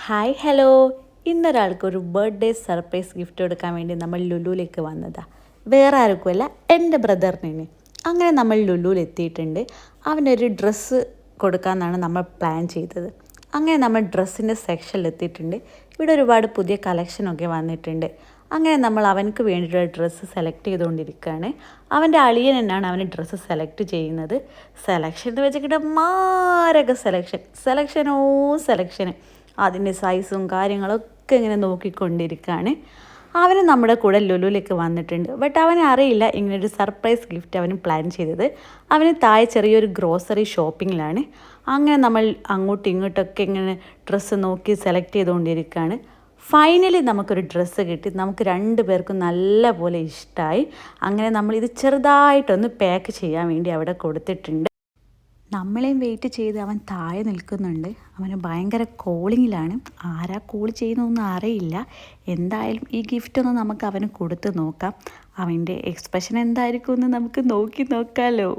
Hi hello, ഇന്നൊരാൾക്കൊരു birthday surprise gift കൊടുക്കാൻ വേണ്ടി നമ്മൾ ലുലുവിലേക്ക് വന്നതാണ്. വേറെ ആർക്കുമല്ല, എൻ്റെ ബ്രദറിന്. അങ്ങനെ നമ്മൾ ലുലുവിൽ എത്തിയിട്ടുണ്ട്. അവനൊരു ഡ്രസ്സ് കൊടുക്കാമെന്നാണ് നമ്മൾ പ്ലാൻ ചെയ്തത്. അങ്ങനെ നമ്മൾ ഡ്രസ്സിൻ്റെ സെക്ഷനിൽ എത്തിയിട്ടുണ്ട്. ഇവിടെ ഒരുപാട് പുതിയ കളക്ഷനൊക്കെ വന്നിട്ടുണ്ട്. അങ്ങനെ നമ്മൾ അവനക്ക് വേണ്ടിയിട്ടുള്ള ഡ്രസ്സ് സെലക്ട് ചെയ്തുകൊണ്ടിരിക്കുകയാണ്. അവൻ്റെ അളിയൻ തന്നെയാണ് അവന് ഡ്രസ്സ് സെലക്ട് ചെയ്യുന്നത്. സെലക്ഷൻ എന്ന് വെച്ചിട്ട് മാരക സെലക്ഷന് അതിൻ്റെ സൈസും കാര്യങ്ങളൊക്കെ ഇങ്ങനെ നോക്കിക്കൊണ്ടിരിക്കുകയാണ്. അവന് നമ്മുടെ കൂടെ ലുലുവിലേക്ക് വന്നിട്ടുണ്ട്. ബട്ട് അവന് അറിയില്ല ഇങ്ങനൊരു സർപ്രൈസ് ഗിഫ്റ്റ് അവന് പ്ലാൻ ചെയ്തത്. അവന് താഴെ ചെറിയൊരു ഗ്രോസറി ഷോപ്പിങ്ങിലാണ്. അങ്ങനെ നമ്മൾ അങ്ങോട്ടും ഇങ്ങോട്ടൊക്കെ ഇങ്ങനെ ഡ്രസ്സ് നോക്കി സെലക്ട് ചെയ്തുകൊണ്ടിരിക്കുകയാണ്. ഫൈനലി നമുക്കൊരു ഡ്രസ്സ് കിട്ടി. നമുക്ക് രണ്ടു പേർക്കും നല്ല പോലെ ഇഷ്ടമായി. അങ്ങനെ നമ്മളിത് ചെറുതായിട്ടൊന്ന് പാക്ക് ചെയ്യാൻ വേണ്ടി അവിടെ കൊടുത്തിട്ടുണ്ട്. നമ്മളെയും വെയിറ്റ് ചെയ്ത് അവൻ താഴെ നിൽക്കുന്നുണ്ട്. അവന് ഭയങ്കര കോളിങ്ങിലാണ്. ആരാ കോൾ ചെയ്യുന്നതൊന്നും അറിയില്ല. എന്തായാലും ഈ ഗിഫ്റ്റൊന്ന് നമുക്ക് അവന് കൊടുത്ത് നോക്കാം. അവൻ്റെ എക്സ്പ്രഷൻ എന്തായിരിക്കും എന്ന് നമുക്ക് നോക്കാമല്ലോ.